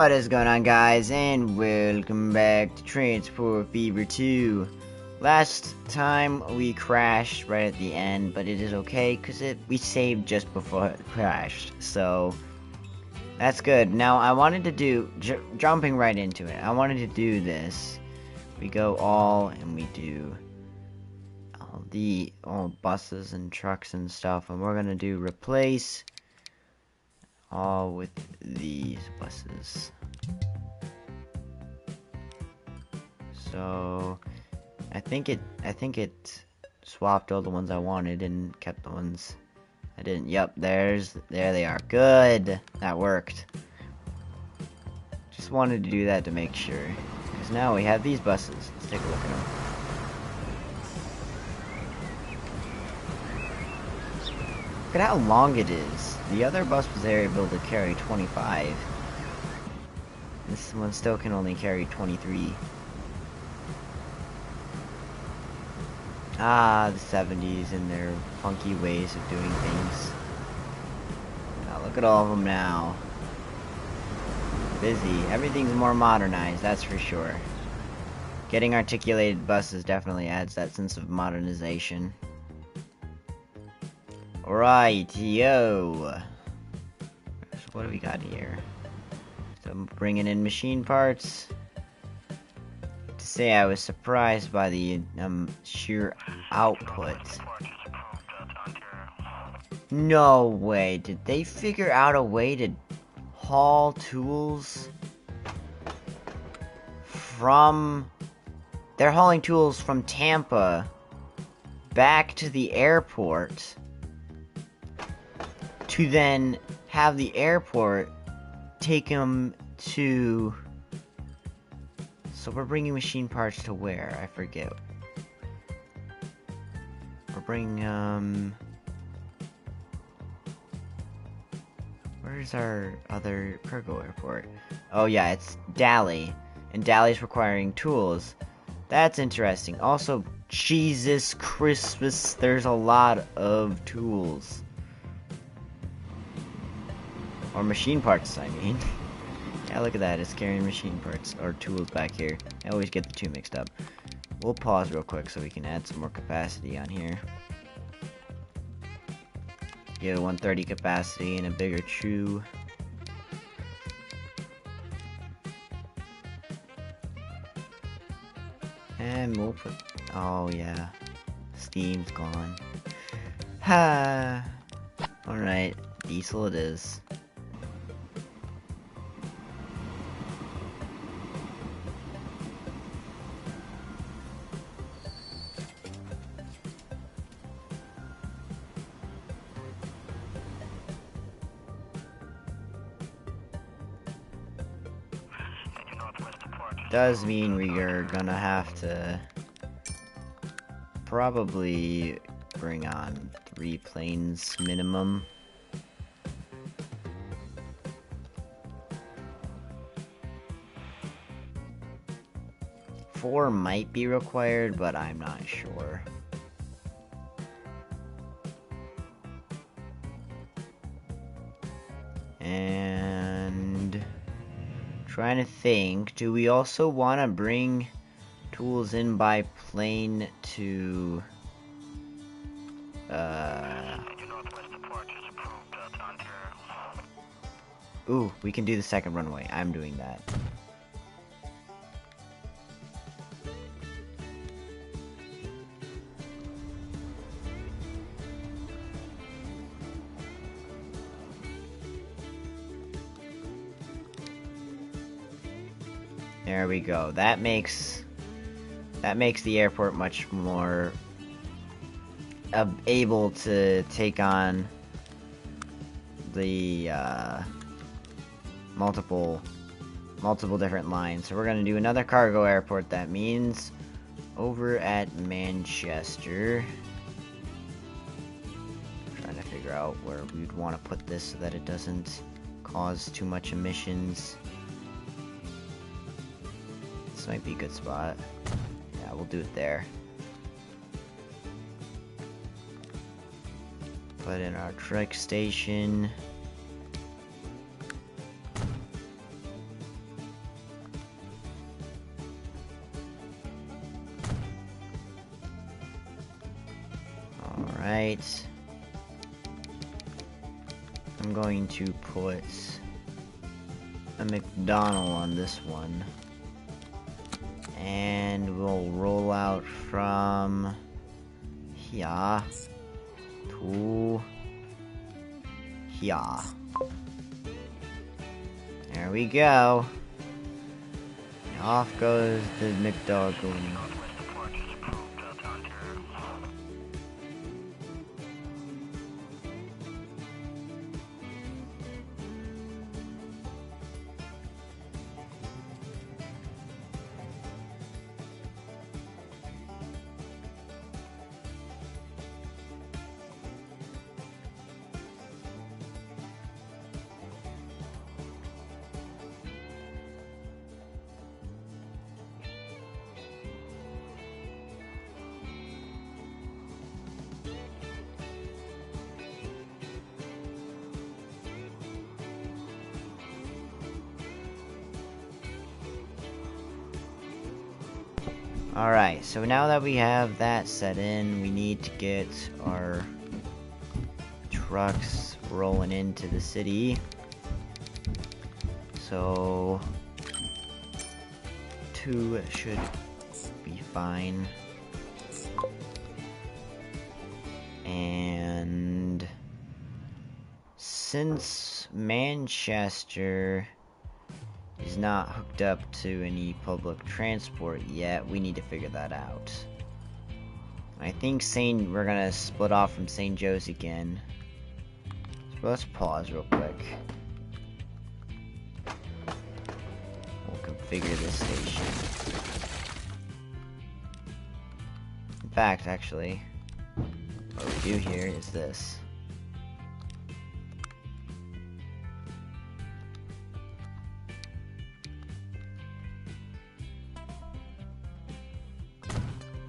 What is going on, guys, and welcome back to Transport Fever 2. Last time we crashed right at the end, but it is okay because we saved just before it crashed, so that's good. Now I wanted to do jumping right into it. I wanted to do this. We go all and we do all buses and trucks and stuff, and we're gonna do replace all with these buses. So I think it swapped all the ones I wanted and kept the ones I didn't. Yep, there they are. Good. That worked. Just wanted to do that to make sure. Because now we have these buses. Let's take a look at them. Look at how long it is. The other bus was able to carry 25. This one still can only carry 23. Ah, the 70s and their funky ways of doing things. Now look at all of them now. Busy. Everything's more modernized, that's for sure. Getting articulated buses definitely adds that sense of modernization. Alright, yo. So what do we got here? So I'm bringing in machine parts. To say I was surprised by the sheer output. No way. Did they figure out a way to haul tools from... They're hauling tools from Tampa back to the airport to then have the airport take them to... So we're bringing machine parts to where? I forget. We're bringing, where's our other cargo airport? Oh yeah, it's Dali. And Dali's requiring tools. That's interesting. Also, Jesus Christmas, there's a lot of tools. Or machine parts, I mean. Yeah, look at that. It's carrying machine parts, or tools back here. I always get the two mixed up. We'll pause real quick so we can add some more capacity on here. Get a 130 capacity and a bigger chew. And we'll put... Oh, yeah. Steam's gone. Ha! Alright, diesel it is. Does mean we are gonna have to probably bring on 3 planes minimum. Four might be required, but I'm not sure. And trying to think, do we also want to bring tools in by plane to ooh, we can do the second runway. I'm doing that. There we go. That makes the airport much more able to take on the multiple different lines. So we're gonna do another cargo airport. That means over at Manchester. Trying to figure out where we'd want to put this so that it doesn't cause too much emissions. This might be a good spot. Yeah, we'll do it there. Put in our truck station. Alright. I'm going to put a McDonald on this one. And we'll roll out from here to here. There we go. And off goes the McDoggling. Alright, so now that we have that set in, we need to get our trucks rolling into the city. So 2 should be fine. And since Manchester is not hooked up to any public transport yet, we need to figure that out. I think we're gonna split off from St. Joe's again. So let's pause real quick. We'll configure this station. In fact, actually, what we do here is this.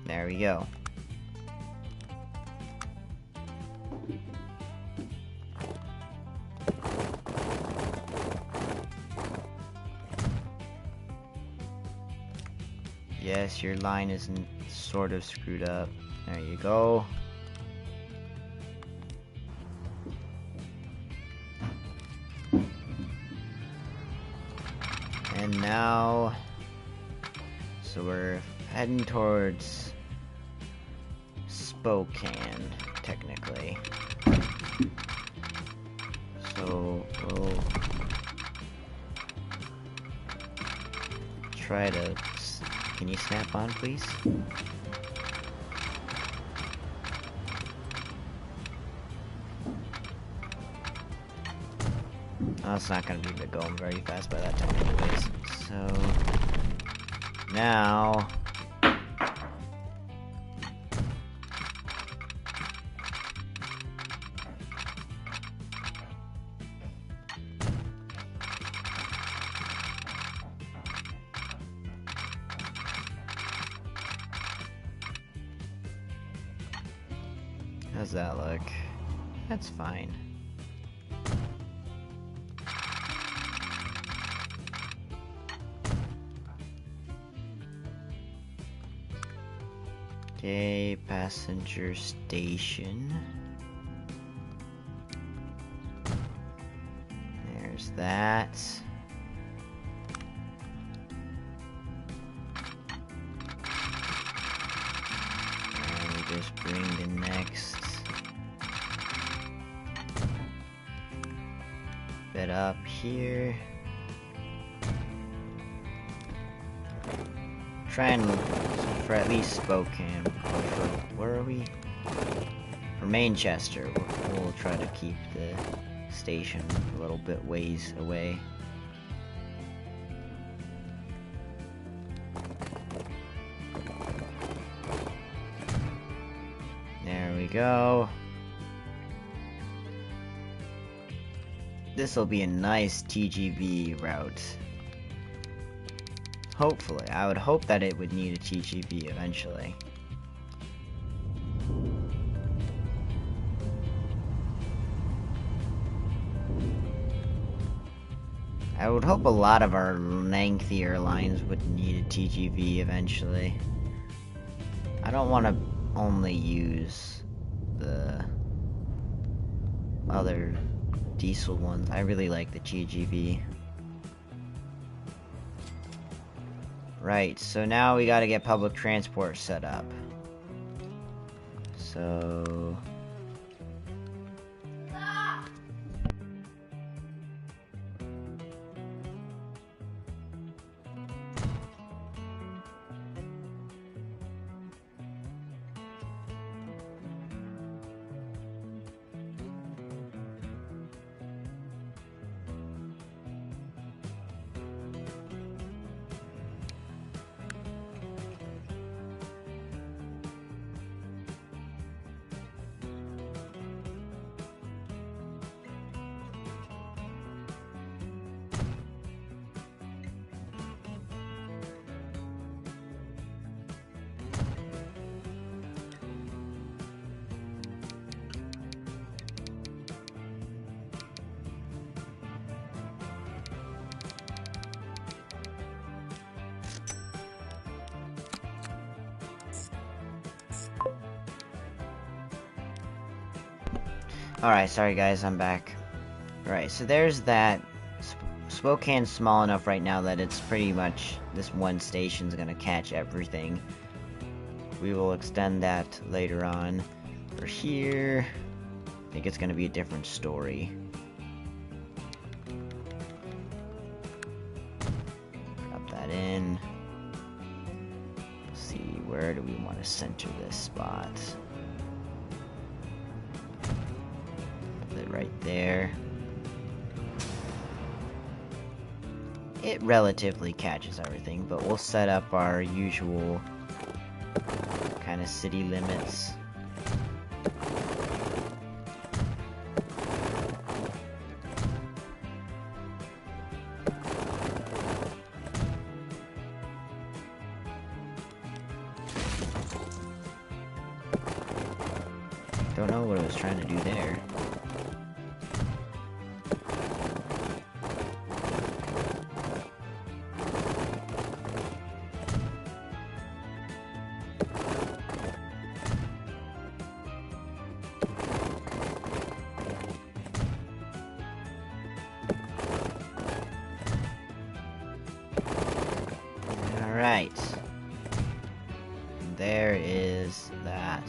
There we go. Yes, your line isn't sort of screwed up. There you go. And now, so we're heading towards Spokane, technically. So we'll try to. Can you snap on, please? Oh, it's not gonna be going very fast by that time, anyways. So now. How's that look? That's fine. Okay, passenger station. There's that. And we just bring the next bit up here. Try and for at least Spokane. Where are we? For Manchester, we'll try to keep the station a little bit ways away. There we go. This will be a nice TGV route. Hopefully. I would hope that it would need a TGV eventually. I would hope a lot of our lengthier lines would need a TGV eventually. I don't want to only use the other diesel ones. I really like the GGB. Right, so now we gotta get public transport set up. So... Alright, sorry guys, I'm back. Alright, so there's that. Spokane's small enough right now that it's pretty much this one station's gonna catch everything. We will extend that later on. For here, I think it's gonna be a different story. Drop that in. Let's see, where do we want to center this spot? Right there. It relatively catches everything, but we'll set up our usual kind of city limits. Don't know what I was trying to do there. Alright. There is that.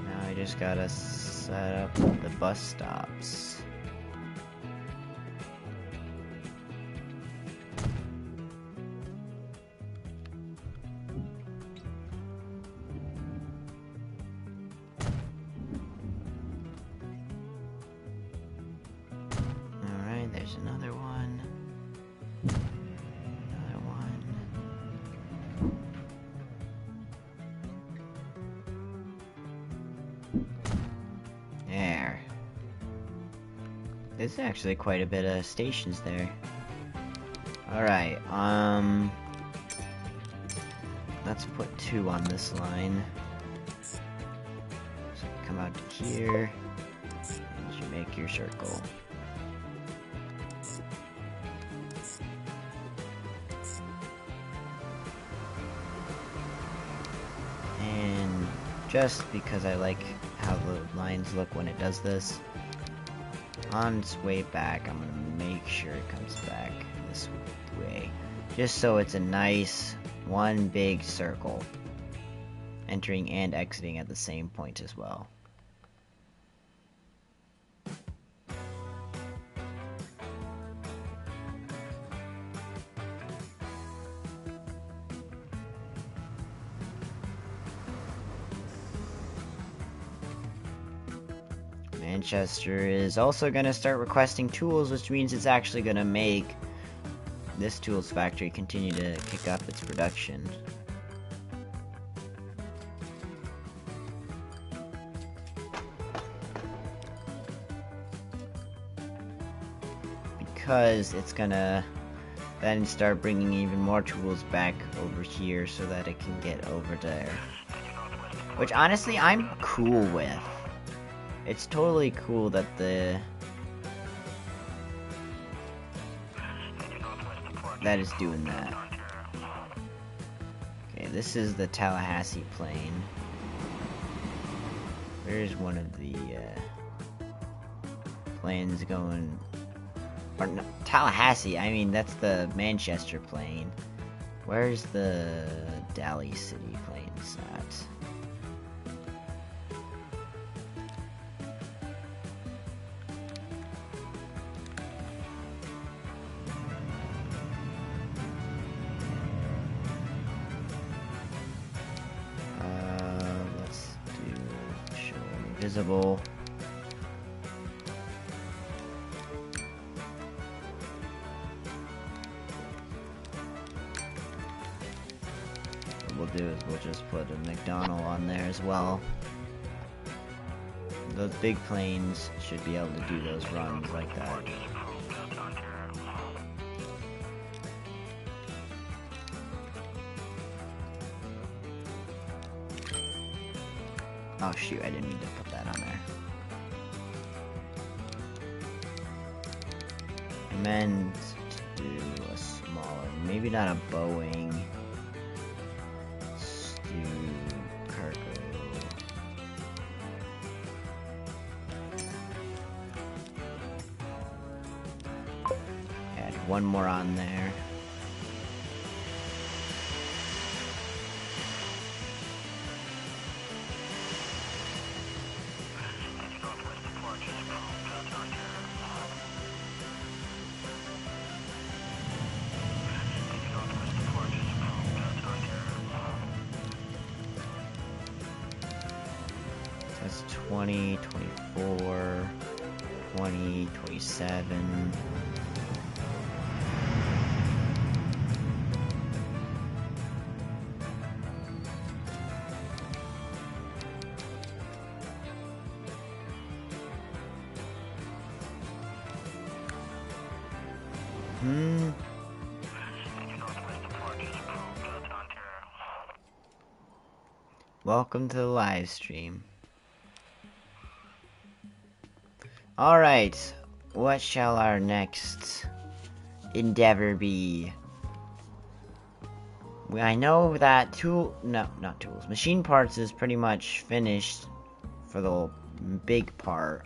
Now I just gotta set up the bus stops. There's another one. Another one. There. There's actually quite a bit of stations there. Alright, let's put 2 on this line. So come out to here, and you make your circle. Just because I like how the lines look when it does this, on its way back, I'm gonna make sure it comes back this way, just so it's a nice one big circle, entering and exiting at the same point as well. Manchester is also going to start requesting tools, which means it's actually going to make this tools factory continue to kick up its production. Because it's going to then start bringing even more tools back over here so that it can get over there. Which honestly, I'm cool with. It's totally cool that that is doing that. this is the Tallahassee plane. Where's one of the planes going? Or no, Tallahassee, I mean that's the Manchester plane. Where's the Daly City planes at? Let's do show invisible. What we'll do is we'll just put a McDonald on there as well. Those big planes should be able to do those runs like that. Oh shoot, I didn't mean to put that on there. I meant to do a smaller, maybe not a Boeing. Let's do cargo. Add one more on there. That's 20, 24, 20, 27. Welcome to the live stream. Alright, what shall our next endeavor be? I know that not tools. Machine parts is pretty much finished for the big part.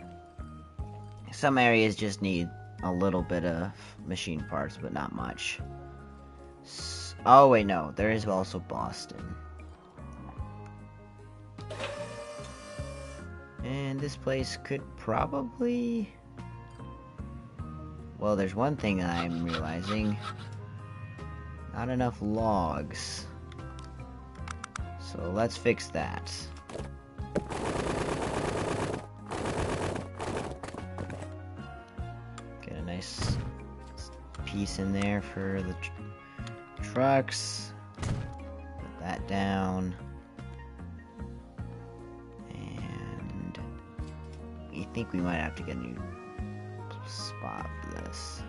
Some areas just need a little bit of machine parts, but not much. Oh wait, no, there is also Boston. And this place could probably... Well, there's one thing I'm realizing. Not enough logs. So let's fix that. Get a nice piece in there for the trucks. Put that down. I think we might have to get a new spot for this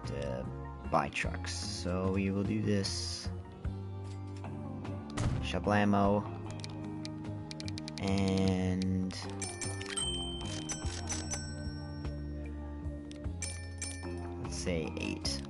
to buy trucks. So we will do this. Shablamo. And let's say 8.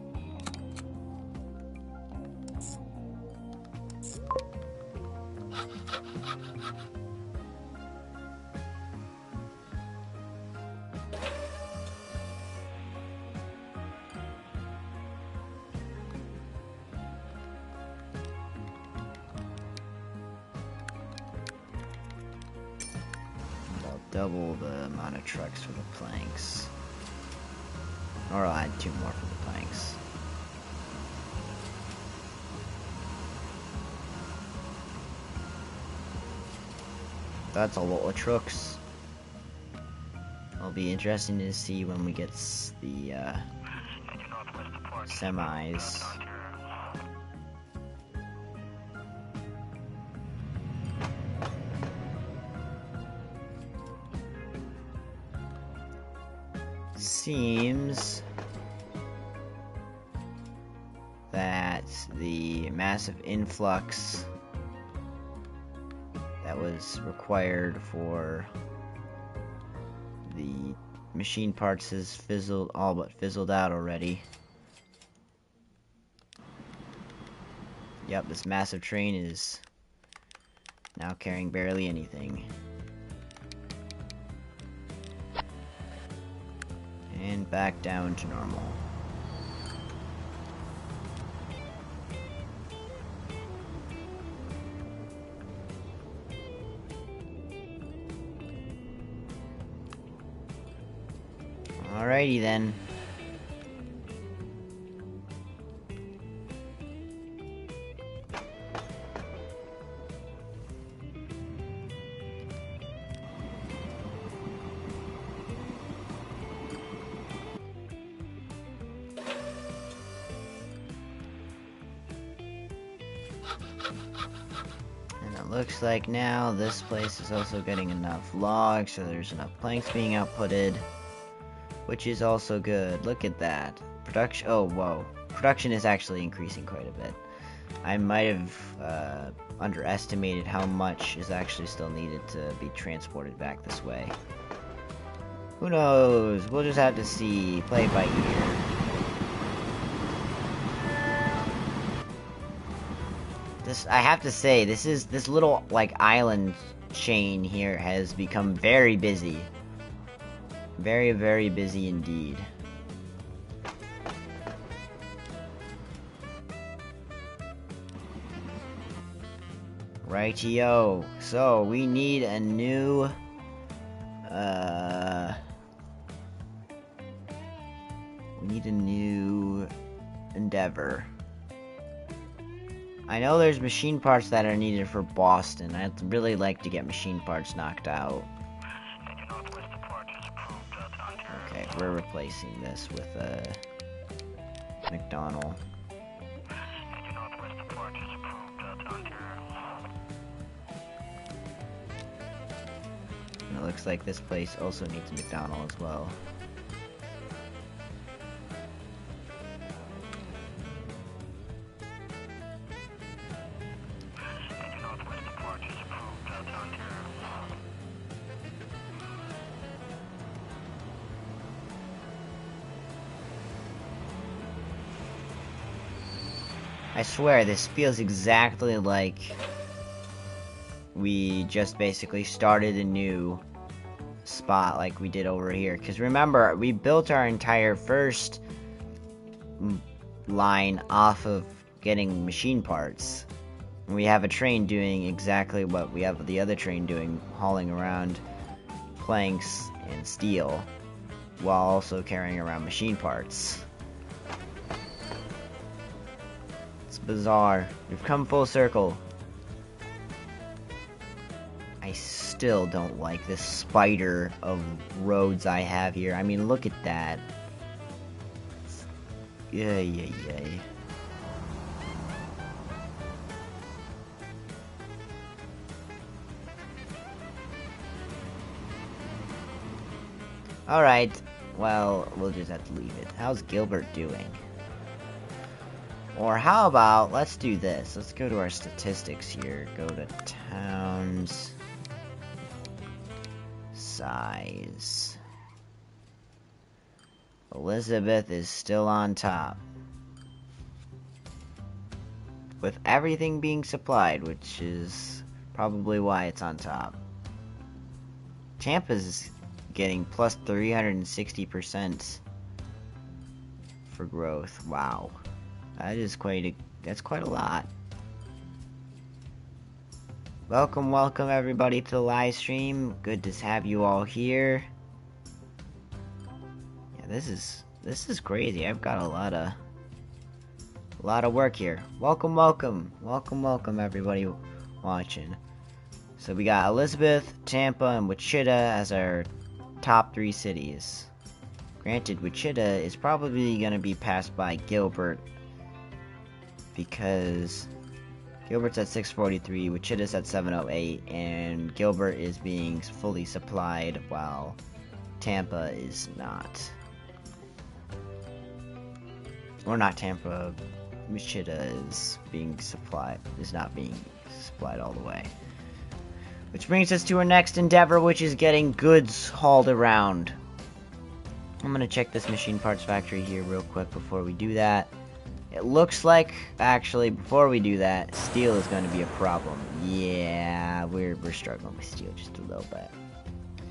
Double the amount of trucks for the planks. Or I'll add 2 more for the planks. That's a lot of trucks. It'll be interesting to see when we get the semis. Seems that the massive influx that was required for the machine parts has all but fizzled out already. Yep, this massive train is now carrying barely anything. And back down to normal. Alrighty then. Looks like now this place is also getting enough logs, so there's enough planks being outputted, which is also good. Look at that. Production, oh whoa. Production is actually increasing quite a bit. I might have underestimated how much is actually still needed to be transported back this way. Who knows? We'll just have to see. Play it by ear. I have to say, this little, like, island chain here has become very busy. Very, very busy indeed. Rightio. So, we need a new, we need a new endeavor. I know there's machine parts that are needed for Boston. I'd really like to get machine parts knocked out. Okay, we're replacing this with a McDonald. And it looks like this place also needs a McDonald as well. I swear, this feels exactly like we just basically started a new spot like we did over here. Because remember, we built our entire first line off of getting machine parts. We have a train doing exactly what we have the other train doing, hauling around planks and steel, while also carrying around machine parts. Bizarre. We've come full circle. I still don't like this spider of roads I have here. I mean, look at that. Yay. Alright, well, we'll just have to leave it. How's Gilbert doing? Or how about, let's do this. Let's go to our statistics here. Go to towns. Size. Elizabeth is still on top. With everything being supplied, which is probably why it's on top. Tampa's getting plus 360% for growth. Wow. That's quite a lot. Welcome everybody to the live stream. Good to have you all here. Yeah, this is crazy. I've got a lot of work here. Welcome everybody watching. So we got Elizabeth, Tampa, and Wichita as our top 3 cities. Granted, Wichita is probably gonna be passed by Gilbert, because Gilbert's at 643, Wichita's at 708, and Gilbert is being fully supplied while Tampa is not. Or not Tampa, Wichita is not being supplied all the way. Which brings us to our next endeavor, which is getting goods hauled around. I'm gonna check this machine parts factory here real quick before we do that. It looks like, actually, before we do that, steel is going to be a problem. Yeah, we're struggling with steel just a little bit.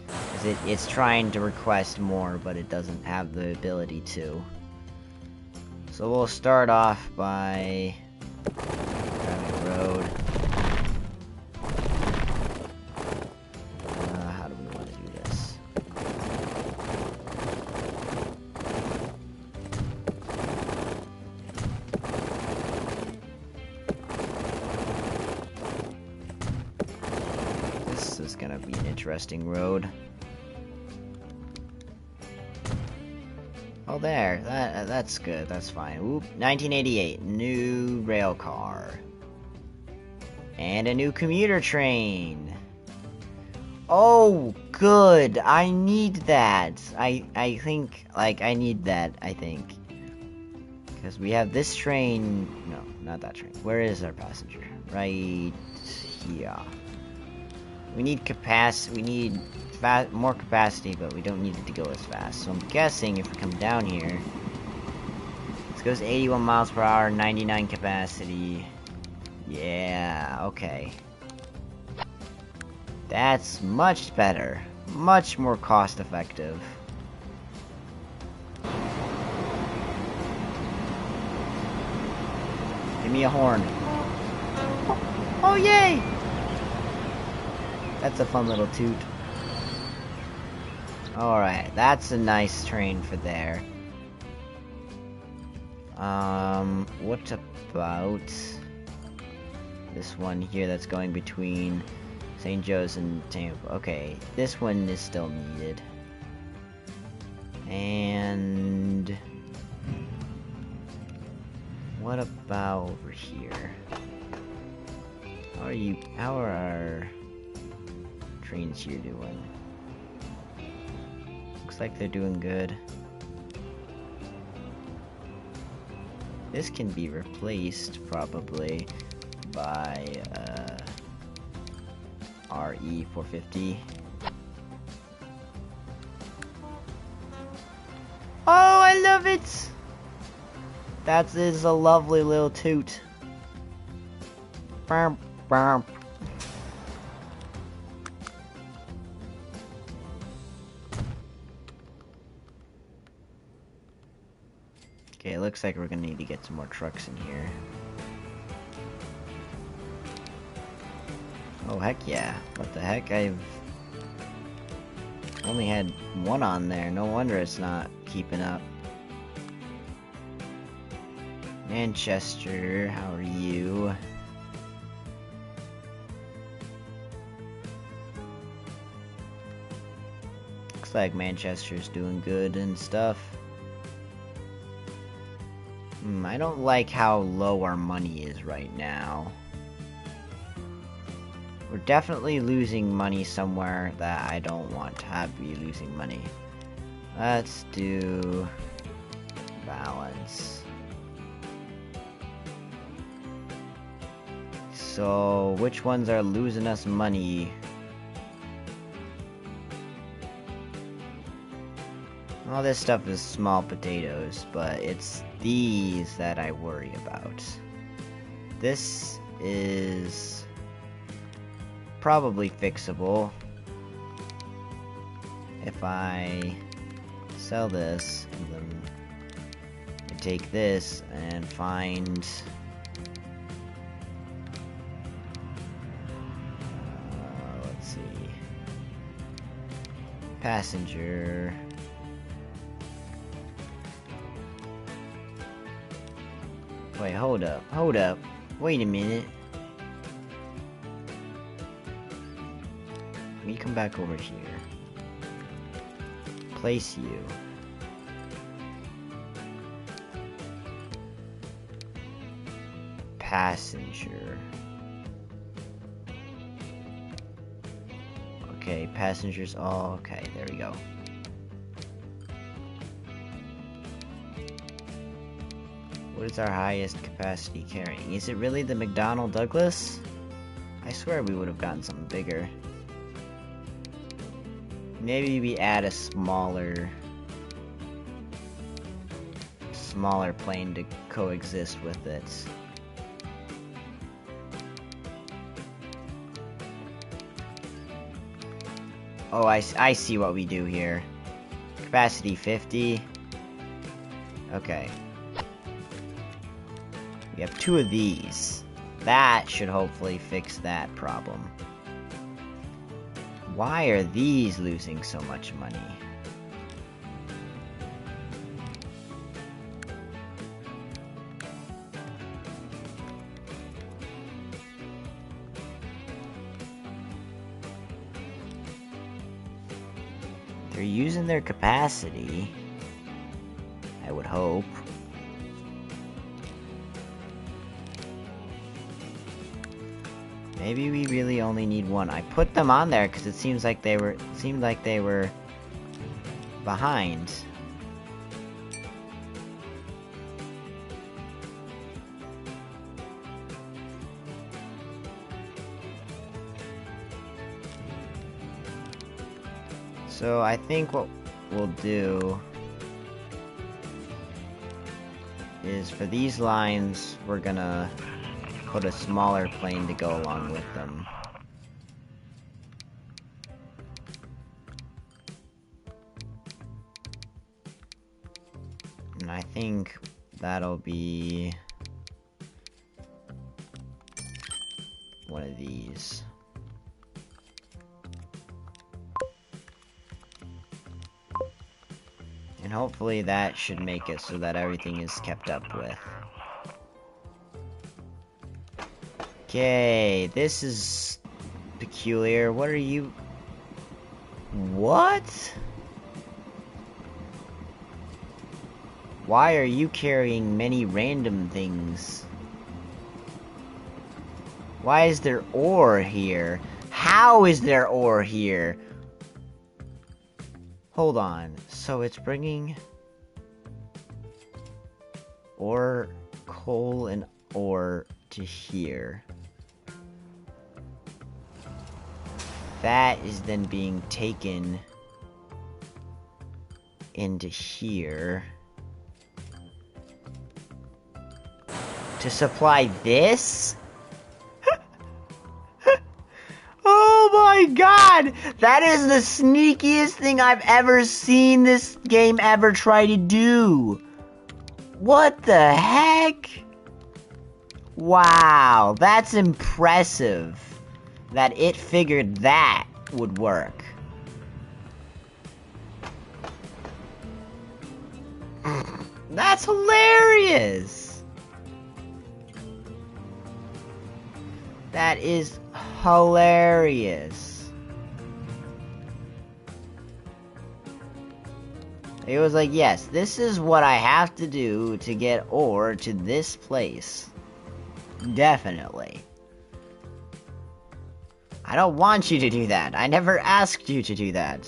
'Cause it's trying to request more, but it doesn't have the ability to. So we'll start off by grabbing a road. How do we want to do this? This is gonna be an interesting road. Oh, there. That's good. That's fine. Oop. 1988. New rail car. And a new commuter train. Oh, good. I need that. I think, like, I need that, I think. Because we have this train... No, not that train. Where is our passenger? Right here. We need capacity. We need more capacity, but we don't need it to go as fast. So I'm guessing if we come down here... This goes 81 miles per hour, 99 capacity. Yeah, okay. That's much better. Much more cost effective. Give me a horn. Oh, yay! That's a fun little toot. Alright, that's a nice train for there. What about this one here that's going between St. Joe's and Tampa? Okay, this one is still needed. And what about over here? How are our trains here doing? Looks like they're doing good. This can be replaced probably by RE450. Oh, I love it! That is a lovely little toot. Bam, bam. Okay, it looks like we're gonna need to get some more trucks in here. Oh, heck yeah. What the heck? I've only had one on there. No wonder it's not keeping up. Manchester, how are you? Looks like Manchester's doing good and stuff. I don't like how low our money is right now. We're definitely losing money somewhere that I don't want to be losing money. Let's do balance. So, which ones are losing us money? All this stuff is small potatoes, but it's these that I worry about. This is probably fixable if I sell this and then I take this and find let's see, passenger. Wait, hold up, wait a minute. Let me come back over here. Place you. Passenger. Okay, passengers all, okay, there we go. What is our highest capacity carrying? Is it really the McDonnell Douglas? I swear we would have gotten something bigger. Maybe we add a smaller smaller plane to coexist with it. Oh, I see what we do here. Capacity 50. Okay. We have 2 of these. That should hopefully fix that problem. Why are these losing so much money? They're using their capacity, I would hope. Maybe we really only need 1. I put them on there because it seemed like they were behind. So I think what we'll do is for these lines, we're gonna put a smaller plane to go along with them. And I think that'll be one of these. And hopefully that should make it so that everything is kept up with. Okay, this is peculiar. What are you? What? Why are you carrying many random things? Why is there ore here? How is there ore here? Hold on. So it's bringing ore, coal, and ore to here. That is then being taken into here to supply this? Oh my god! That is the sneakiest thing I've ever seen this game ever try to do! What the heck? Wow, that's impressive that it figured that would work. That's hilarious! That is hilarious. It was like, yes, this is what I have to do to get ore to this place. Definitely. I don't want you to do that. I never asked you to do that.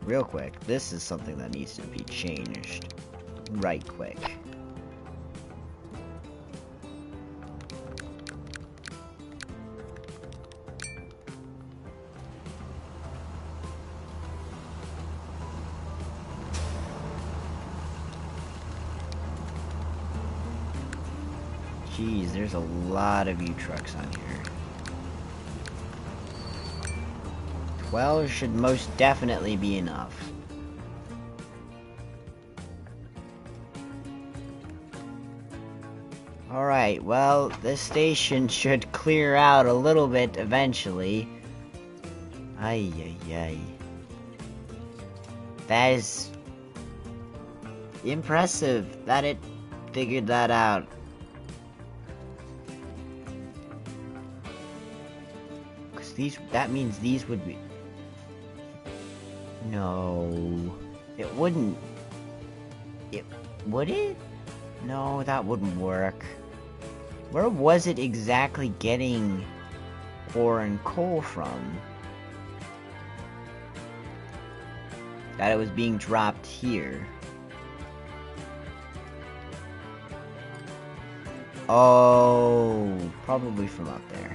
Real quick, this is something that needs to be changed. Right quick. Jeez, there's a lot of U-trucks on here. 12 should most definitely be enough. Alright, well, this station should clear out a little bit eventually. Ay, ay, ay. That is impressive that it figured that out. That means these would be... No... It wouldn't... Would it? No, that wouldn't work. Where was it exactly getting ore and coal from? That it was being dropped here. Oh, probably from up there.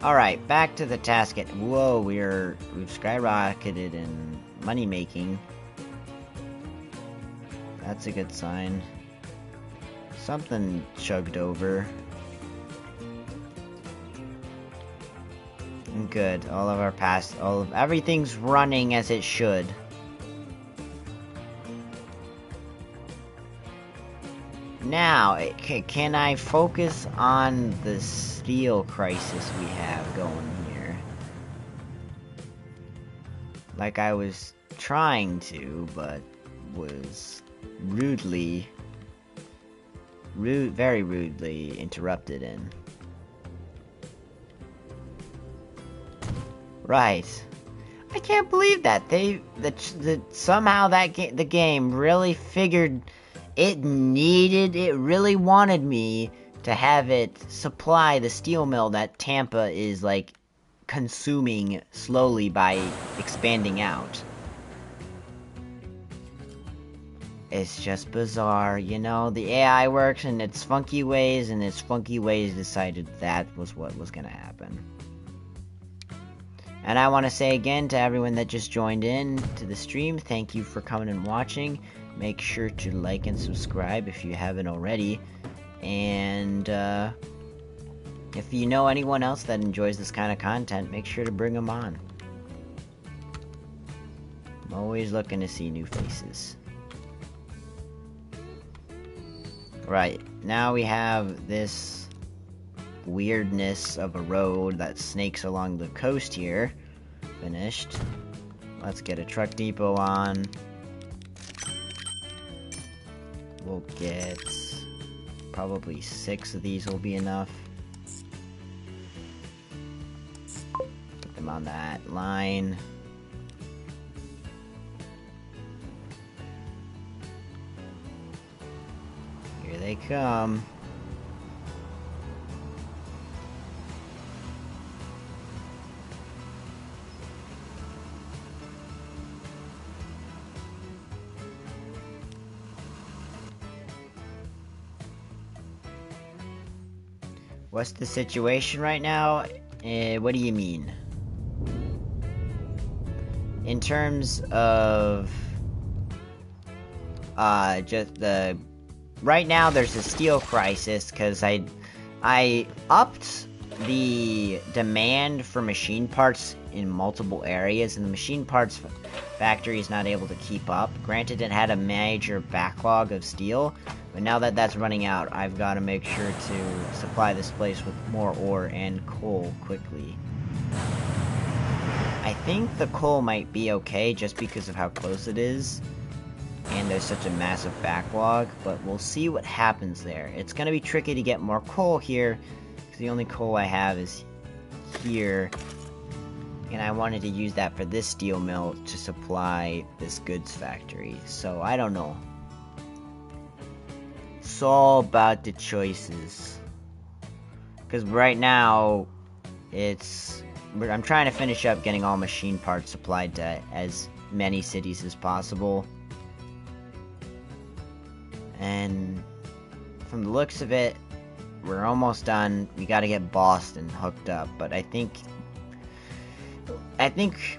Alright, back to the task at- Whoa, we've skyrocketed in money making. That's a good sign. Something chugged over. Good, everything's running as it should. Now, can I focus on the steel crisis we have going here? Like I was trying to, but was very rudely interrupted in. Right. I can't believe that somehow the game really figured it really wanted me to have it supply the steel mill that Tampa is, like, consuming slowly by expanding out. It's just bizarre, you know, the AI works in its funky ways, and its funky ways decided that was what was gonna happen. And I want to say again to everyone that just joined in to the stream, thank you for coming and watching. Make sure to like and subscribe if you haven't already. And if you know anyone else that enjoys this kind of content, make sure to bring them on. I'm always looking to see new faces. Right, now we have this weirdness of a road that snakes along the coast here. Finished. Let's get a truck depot on. We'll get... probably 6 of these will be enough. Put them on that line. Here they come. What's the situation right now? What do you mean? In terms of... just the... Right now there's a steel crisis, because I upped the demand for machine parts in multiple areas, and the machine parts factory is not able to keep up. Granted, it had a major backlog of steel, but now that that's running out, I've got to make sure to supply this place with more ore and coal quickly. I think the coal might be okay just because of how close it is, and there's such a massive backlog, but we'll see what happens there. It's going to be tricky to get more coal here, because the only coal I have is here, and I wanted to use that for this steel mill to supply this goods factory, so I don't know. It's all about the choices. Because right now, I'm trying to finish up getting all machine parts supplied to as many cities as possible. And from the looks of it, we're almost done. We gotta get Boston hooked up, but I think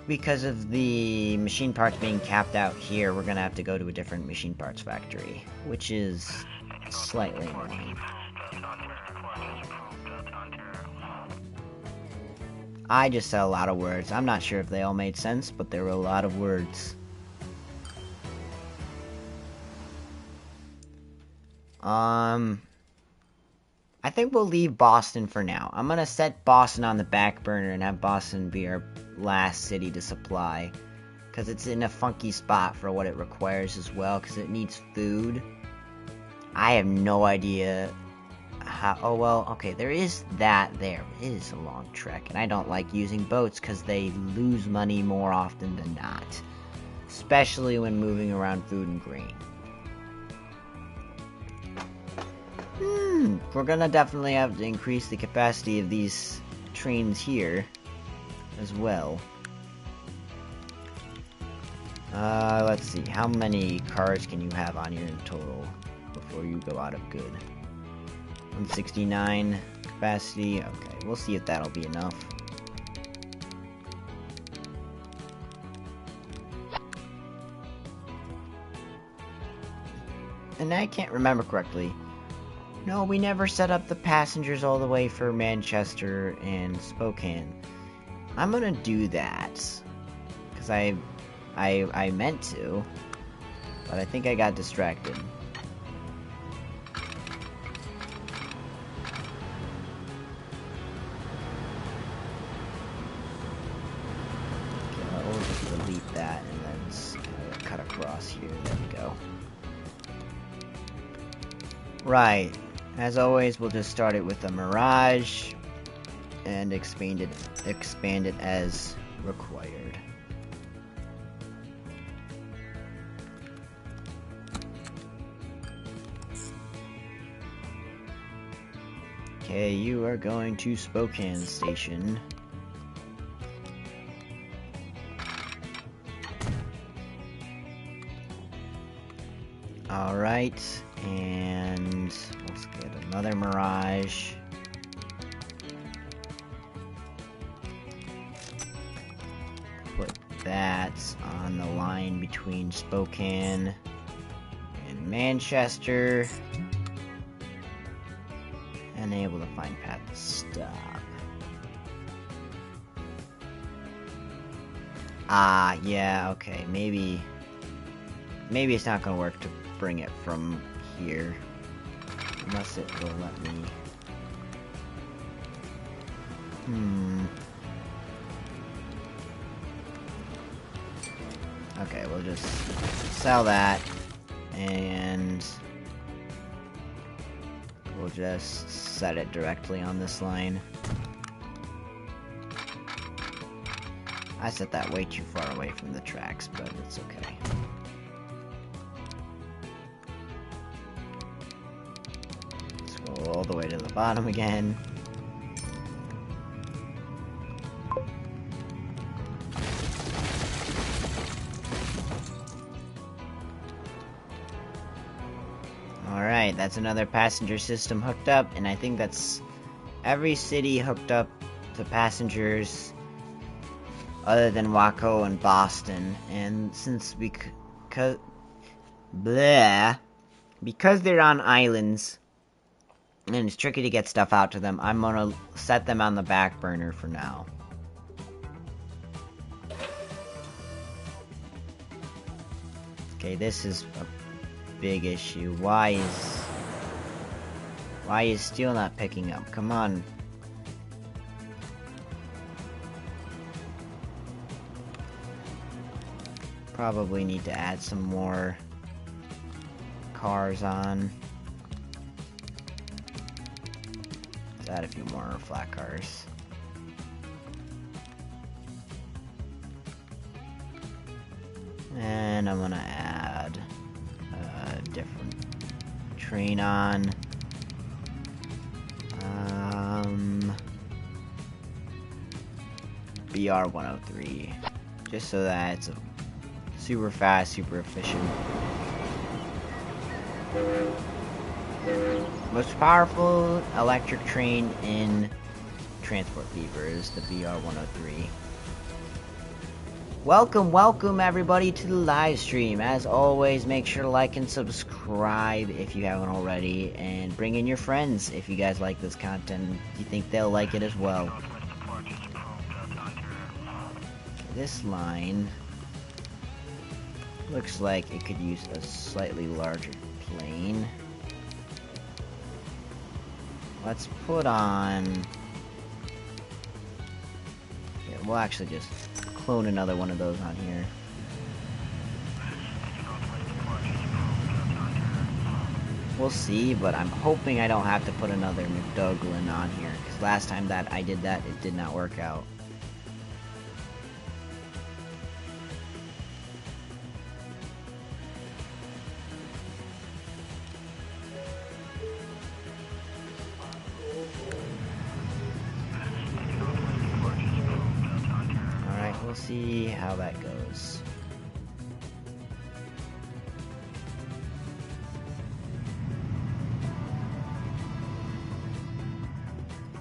because of the machine parts being capped out here, we're gonna have to go to a different machine parts factory, which is slightly annoying. I just said a lot of words. I'm not sure if they all made sense, but there were a lot of words. I think we'll leave Boston for now. I'm gonna set Boston on the back burner and have Boston be our last city to supply. Because it's in a funky spot for what it requires as well, because it needs food. I have no idea how... Oh, well, okay, there is that there. It is a long trek, and I don't like using boats because they lose money more often than not. Especially when moving around food and grain. We're gonna definitely have to increase the capacity of these trains here as well. Let's see, how many cars can you have on here in total before you go out of good? 169. capacity. Okay, we'll see if that'll be enough. And I can't remember correctly. No, we never set up the passengers all the way for Manchester and Spokane. I'm gonna do that. Because I meant to. But I think I got distracted. Okay, we'll just delete that and then cut across here. There we go. Right. As always, we'll just start it with a Mirage and expand it as required. Okay, you are going to Spokane Station. Alright, and let's get another Mirage. Put that on the line between Spokane and Manchester. And able to find path to stop. Ah, yeah, okay, maybe it's not gonna work to bring it from here. Unless it will let me... Okay, we'll just sell that, and we'll just set it directly on this line. I set that way too far away from the tracks, but it's okay. Let's go all the way to the bottom again. Alright, that's another passenger system hooked up, and I think that's every city hooked up to passengers other than Waco and Boston. And since because they're on islands and it's tricky to get stuff out to them, I'm gonna set them on the back burner for now. Okay, this is a big issue. Why is steel not picking up? Come on. Probably need to add some more cars on. Let's add a few more flat cars. And I'm gonna add a different train on. BR-103. Just so that it's super fast, super efficient. Most powerful electric train in Transport Fever is the BR-103. Welcome everybody to the live stream. As always, make sure to like and subscribe if you haven't already, and bring in your friends if you guys like this content. You think they'll like it as well. This line looks like it could use a slightly larger plane. Let's put on... Here, we'll actually just clone another one of those on here. We'll see, but I'm hoping I don't have to put another McDougalin on here, because last time that I did that, it did not work out. We'll see how that goes.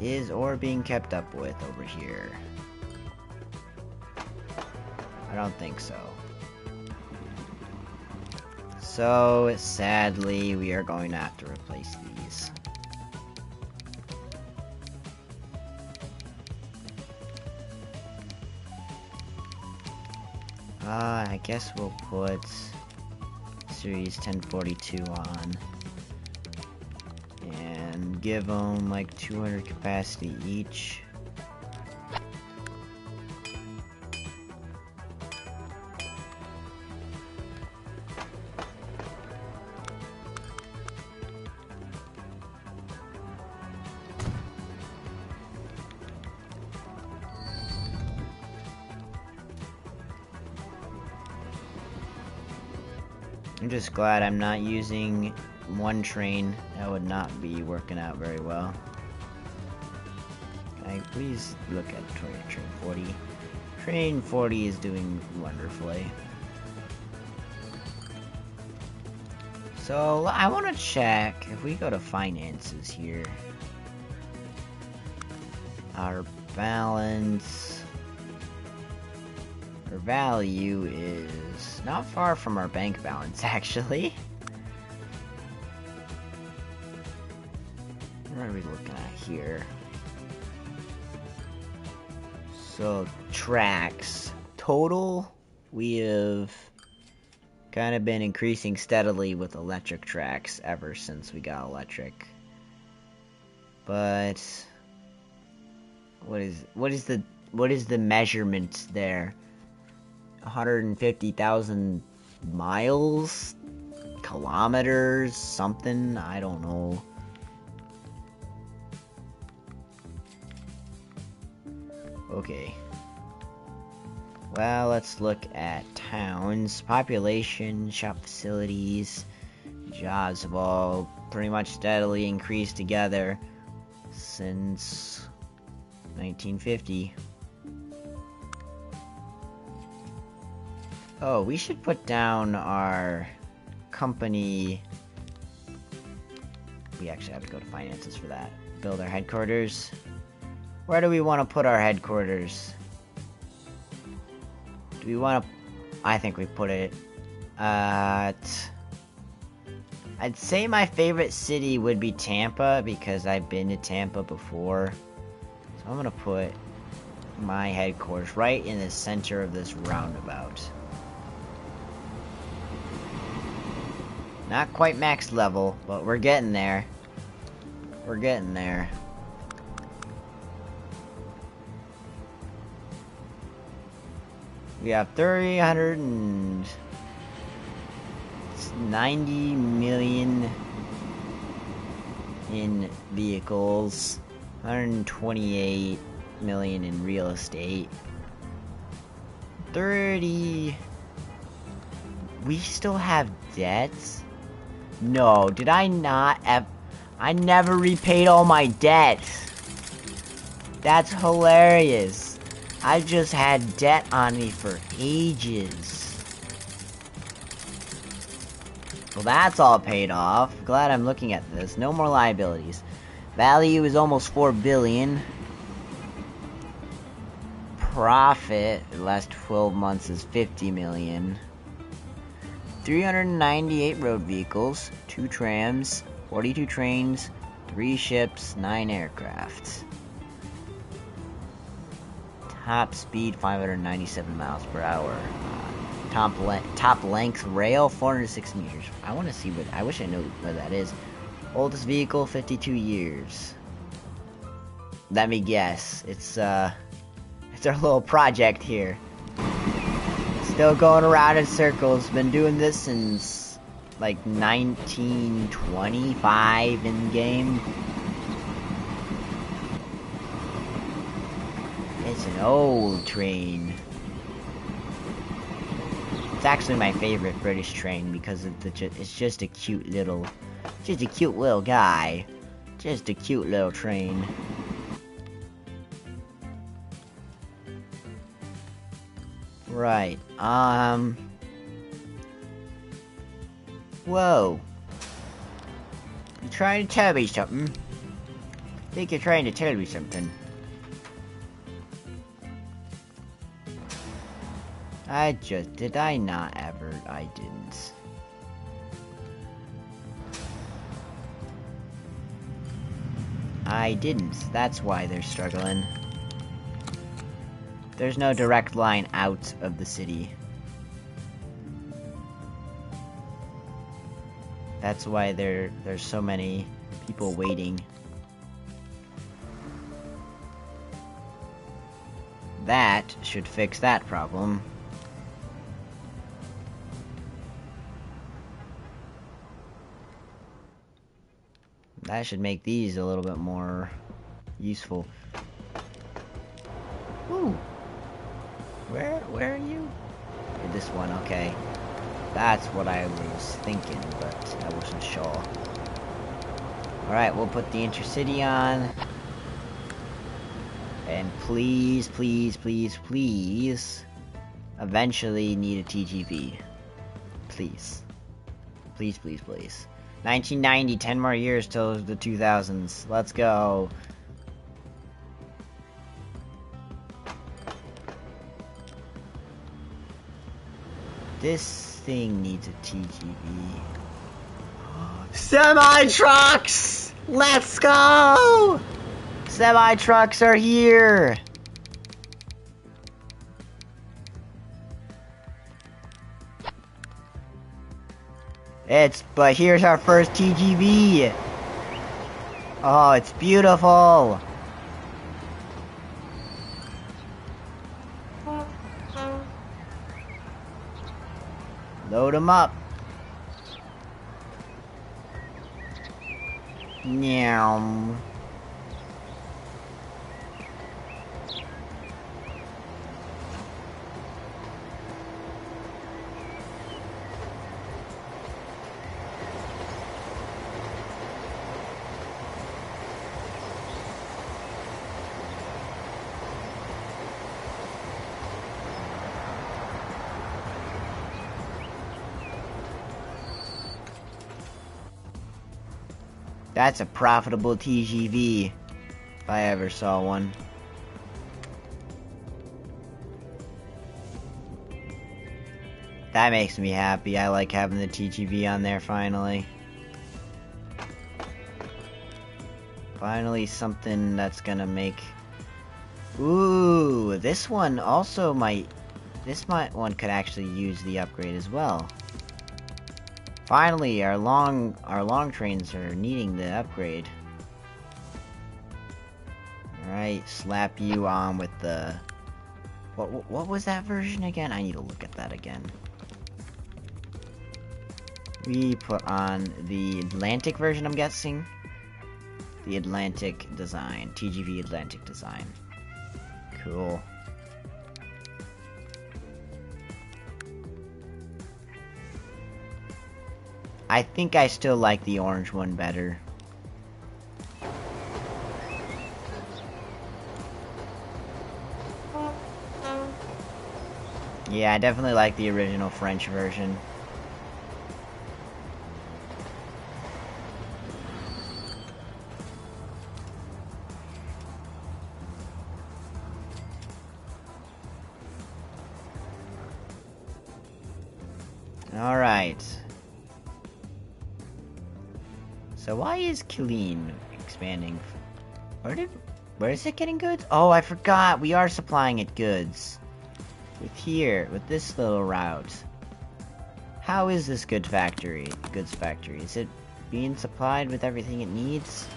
is or being kept up with over here? I don't think so. So, sadly, we are going to have to replace these. I guess we'll put Series 1042 on. And give them like 200 capacity each. I'm just glad I'm not using one train. That would not be working out very well. Can I please look at train 40? Train 40 is doing wonderfully. So I want to check if we go to finances here. Our balance. Our value is not far from our bank balance, actually. What are we looking at here? So, tracks. Total, we have kind of been increasing steadily with electric tracks ever since we got electric. But what is the measurement there? 150,000 miles? Kilometers? Something? I don't know. Okay. Well, let's look at towns. Population, shop facilities, jobs have all pretty much steadily increased together since 1950. Oh, we should put down our company. We actually have to go to finances for that. Build our headquarters. Where do we want to put our headquarters? Do we want to... I think we put it at... I'd say my favorite city would be Tampa, because I've been to Tampa before. So I'm going to put my headquarters right in the center of this roundabout. Not quite max level, but we're getting there. We're getting there. We have 390 million in vehicles, 128 million in real estate, 30... We still have debts? No, did I not have... I never repaid all my debts. That's hilarious. I just had debt on me for ages. Well, that's all paid off. Glad I'm looking at this. No more liabilities. Value is almost 4 billion. Profit, the last 12 months is 50 million. 398 road vehicles, 2 trams, 42 trains, 3 ships, 9 aircraft. Top speed 597 miles per hour. Top length rail 406 meters. I want to see what. I wish I knew what that is. Oldest vehicle 52 years. Let me guess. It's our little project here. Still going around in circles. Been doing this since like 1925 in game. It's an old train. It's actually my favorite British train because of it's just a cute little guy. Just a cute little train. Right, whoa. You trying to tell me something? Think you're trying to tell me something. Did I not ever? I didn't. I didn't. That's why they're struggling. There's no direct line out of the city. That's why there's so many people waiting. That should fix that problem. That should make these a little bit more useful. Ooh. Where are you? This one, okay. That's what I was thinking, but I wasn't sure. Alright, we'll put the Intercity on. And please, please, please, please, eventually need a TGV. Please. Please, please, please. 1990, 10 more years till the 2000s. Let's go. This thing needs a TGV. Semi-trucks! Let's go! Semi-trucks are here! But here's our first TGV! Oh, it's beautiful! Load them up! Meow. That's a profitable TGV, if I ever saw one. That makes me happy. I like having the TGV on there finally. Finally something that's gonna make... Ooh, this one also might... one could actually use the upgrade as well. Finally, our long trains are needing the upgrade. Alright, slap you on with the... What was that version again? I need to look at that again. We put on the Atlantic version, I'm guessing? The Atlantic design. TGV Atlantic design. Cool. I think I still like the orange one better. Yeah, I definitely like the original French version. Alright. So why is Killeen expanding? Where is it getting goods? Oh, I forgot. We are supplying it goods. With this little route. How is this goods factory? Is it being supplied with everything it needs?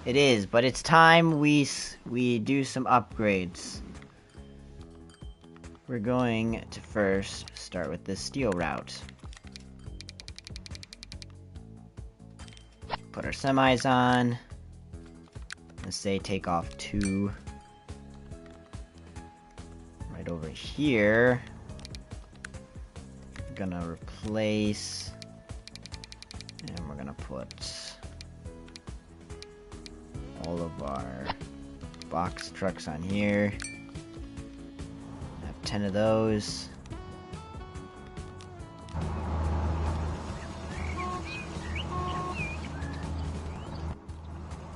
It is, but it's time we do some upgrades. We're going to first start with this steel route. Put our semis on. Let's say take off 2. Right over here. We're gonna replace. And we're gonna put all of our box trucks on here. Have 10 of those.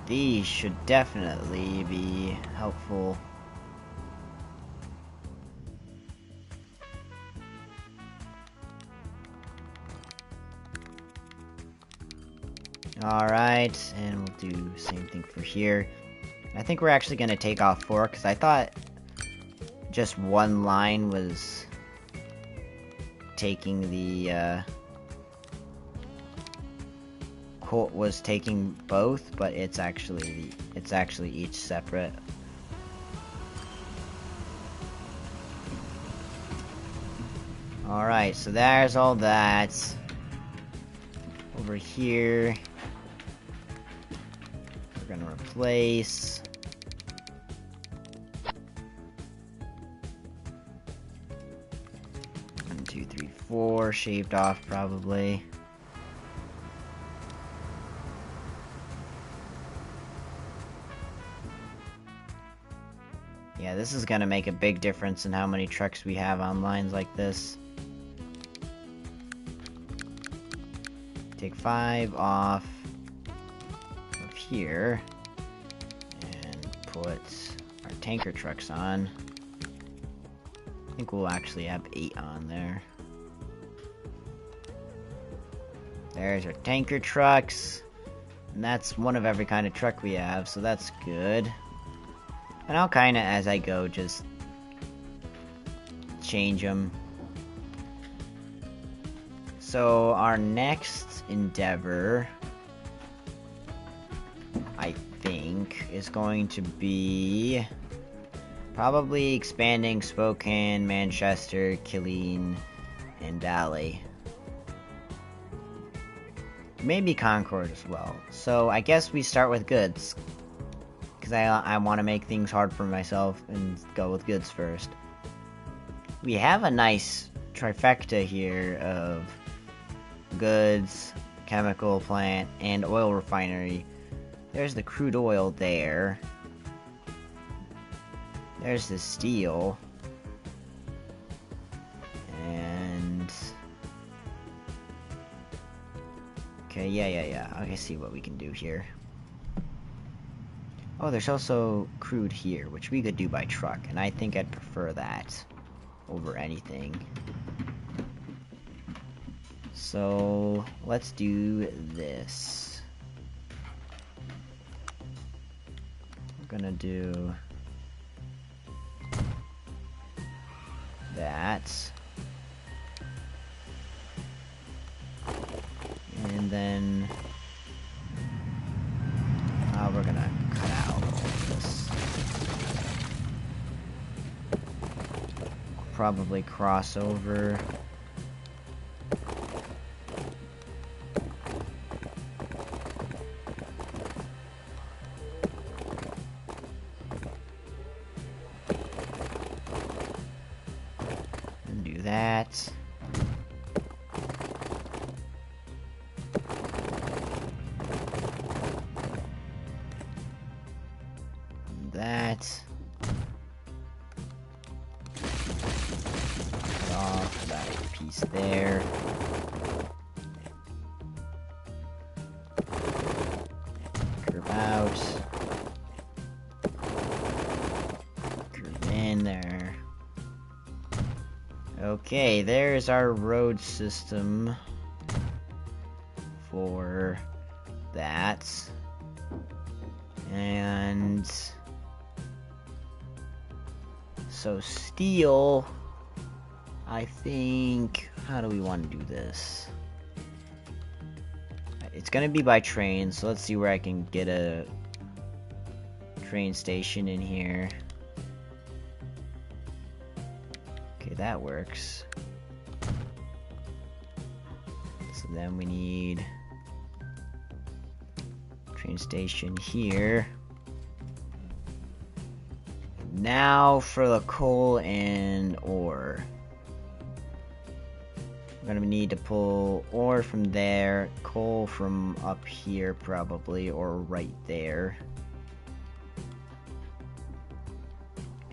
These should definitely be helpful. Alright, and we'll do the same thing for here. I think we're actually going to take off 4, because I thought just one line was taking the, was taking both, but it's actually each separate. Alright, so there's all that. Over here, we're gonna replace. One, two, three, 4, shaved off probably. Yeah, this is gonna make a big difference in how many trucks we have on lines like this. Take 5 off of here and put our tanker trucks on. I think we'll actually have 8 on there. There's our tanker trucks, and that's one of every kind of truck we have, so that's good. And I'll kinda, as I go, just change them. So our next endeavor, I think, is going to be probably expanding Spokane, Manchester, Killeen, and Daly. Maybe Concord as well. So I guess we start with goods, because I want to make things hard for myself and go with goods first. We have a nice trifecta here of goods, chemical plant, and oil refinery. There's the crude oil there. There's the steel. And... okay, yeah. I see what we can do here. Oh, there's also crude here, which we could do by truck, and I think I'd prefer that over anything. So, let's do this. We're gonna do that. And then we're gonna cut out this. Probably cross over. And do that. That. Cut off that piece there. Curve out. Curve in there. Okay, there's our road system for that. And so steel, I think, how do we want to do this? It's gonna be by train, so let's see where I can get a train station in here. Okay, that works. So then we need train station here. Now for the coal and ore. We're gonna need to pull ore from there, coal from up here probably, or right there.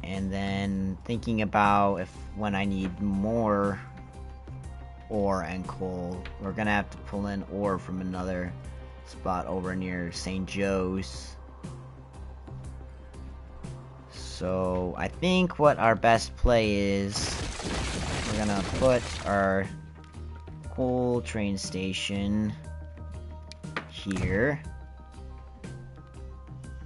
And then thinking about if when I need more ore and coal, we're gonna have to pull in ore from another spot over near St. Joe's. So I think what our best play is, we're gonna put our coal train station here.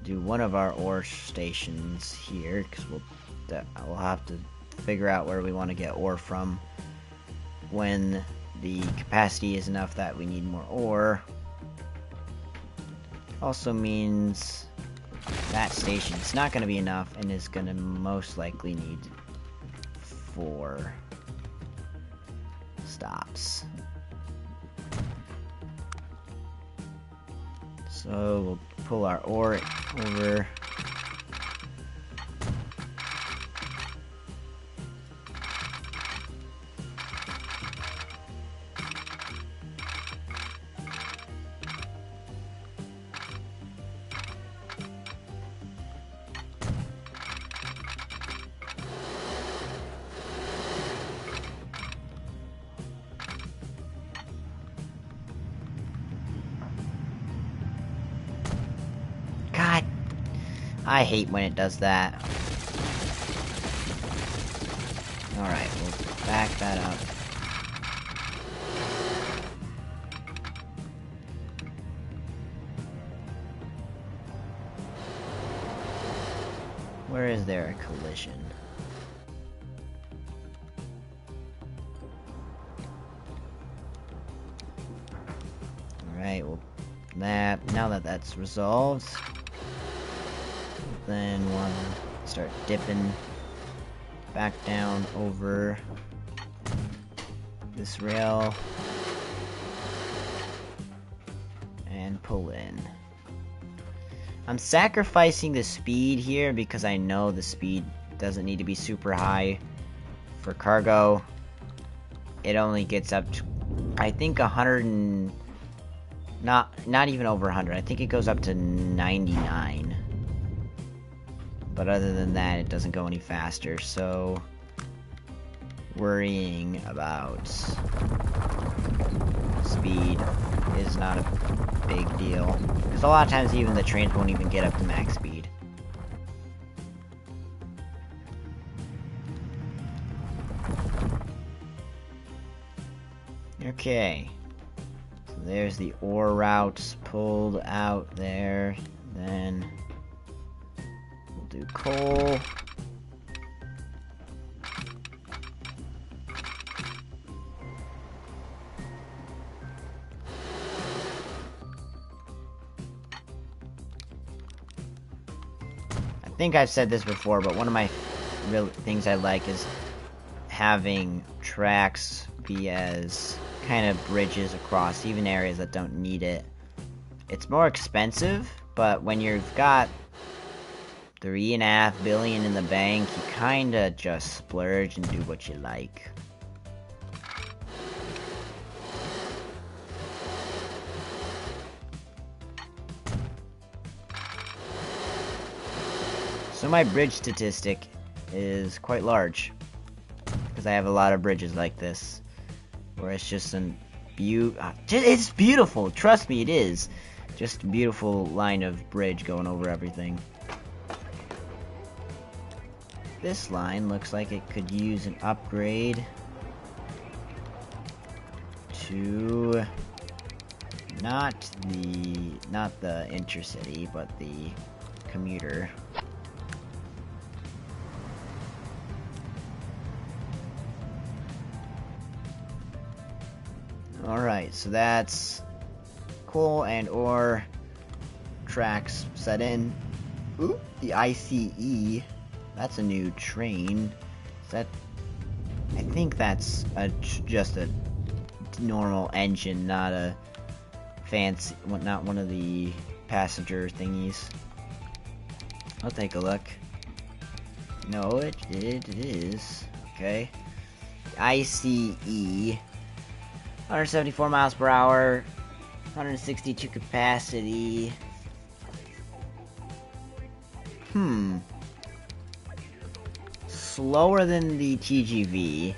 Do one of our ore stations here, because we'll have to figure out where we want to get ore from when the capacity is enough that we need more ore. Also means that station's not going to be enough and is going to most likely need 4 stops. So we'll pull our ore over. God, I hate when it does that. Alright, we'll back that up. Where is there a collision? Alright, well, now that that's resolved, then we'll start dipping back down over this rail and pull in. I'm sacrificing the speed here because I know the speed doesn't need to be super high for cargo. It only gets up to, I think, 100 and not even over 100. I think it goes up to 99. But other than that, it doesn't go any faster, so worrying about speed is not a big deal. Because a lot of times even the trains won't even get up to max speed. Okay. So there's the ore routes pulled out there. Then we'll do coal. I think I've said this before, but one of my real things I like is having tracks be as kind of bridges across even areas that don't need it. It's more expensive, but when you've got $3.5 billion in the bank, you kinda just splurge and do what you like. So my bridge statistic is quite large, because I have a lot of bridges like this, where it's just it's beautiful, trust me, it is. Just a beautiful line of bridge going over everything. This line looks like it could use an upgrade to not the intercity, but the commuter. Alright, so that's coal and ore tracks set in. Ooh, the ICE. That's a new train. Is that? I think that's just a normal engine, not a fancy, not one of the passenger thingies. I'll take a look. No, it is. Okay. ICE. 174 miles per hour, 162 capacity. Slower than the TGV,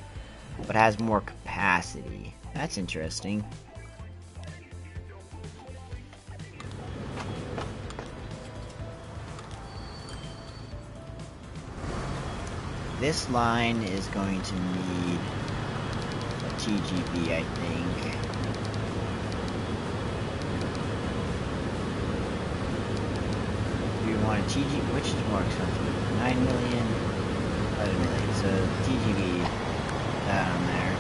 but has more capacity. That's interesting. This line is going to need a TGV, I think. Do we want a TGV? Which is more expensive? 9 million? 11 million. So TGV, that on there.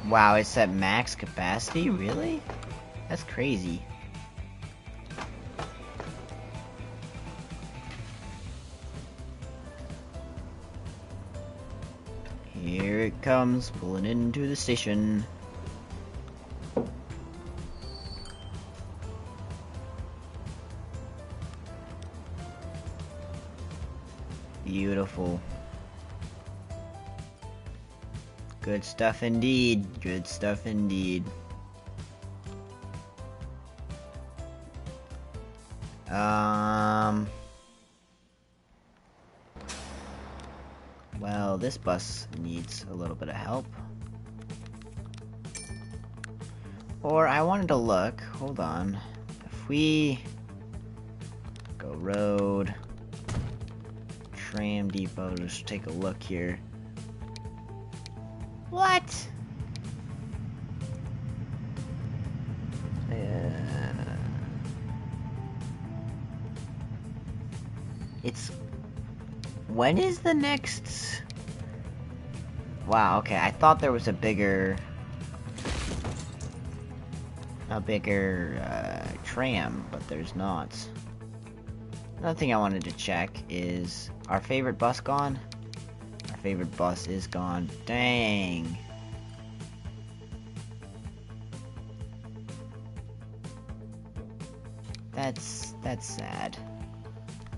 Wow, it's at max capacity? Really? That's crazy. Here it comes, pulling into the station. Beautiful. Good stuff indeed. Good stuff indeed. Well, this bus needs a little bit of help. Or I wanted to look, hold on. If we go road, tram depot, just take a look here. What? It's... When is the next... Wow, okay, I thought there was a bigger tram, but there's not. Another thing I wanted to check is, our favorite bus gone? Our favorite bus is gone. Dang. That's sad.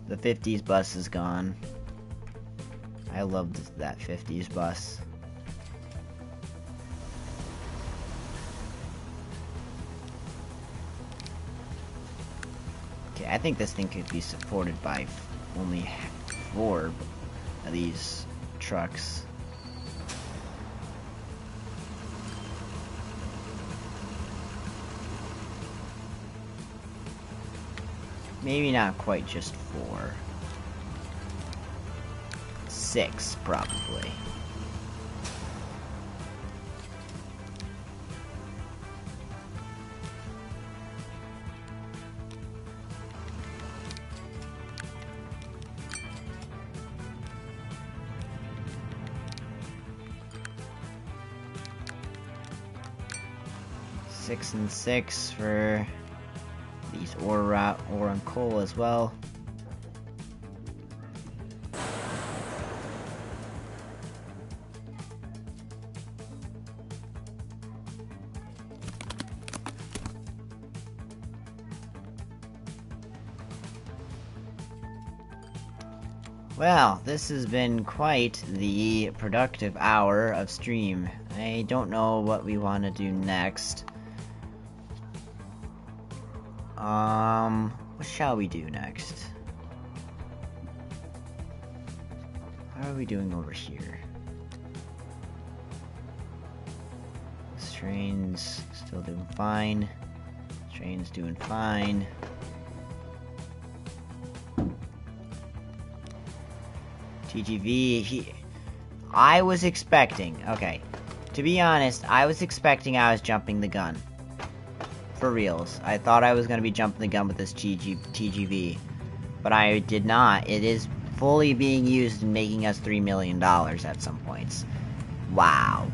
The 50s bus is gone. I loved that 50s bus. Okay, I think this thing could be supported by only 4 of these trucks. Maybe not quite just 4. 6, probably. Six and 6 for these ore and coal as well. Well, this has been quite the productive hour of stream. I don't know what we want to do next. What shall we do next? How are we doing over here? This train's still doing fine. This train's doing fine. TGV, I was expecting, okay, to be honest, I was expecting I was jumping the gun. For reals. I thought I was going to be jumping the gun with this TGV, but I did not. It is fully being used and making us $3 million at some points. Wow.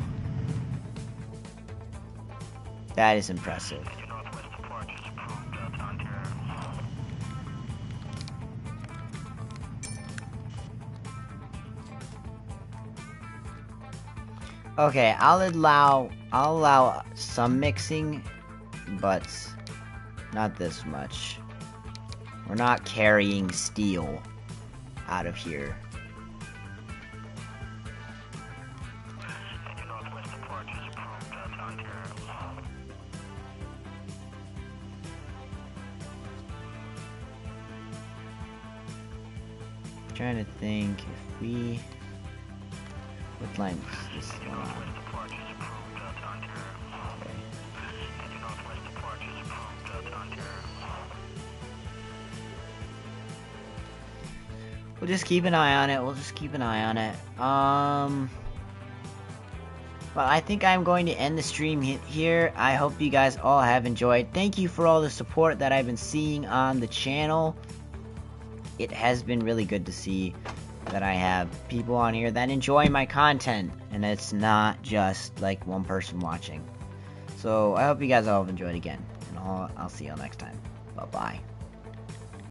That is impressive. Okay, I'll allow some mixing, but not this much. We're not carrying steel out of here. I'm trying to think if we What line is this one on? Okay. We'll just keep an eye on it. Well, I think I'm going to end the stream here. I hope you guys all have enjoyed. Thank you for all the support that I've been seeing on the channel. It has been really good to see that I have people on here that enjoy my content, and it's not just like one person watching. So I hope you guys all have enjoyed again, and I'll see you all next time. Bye-bye.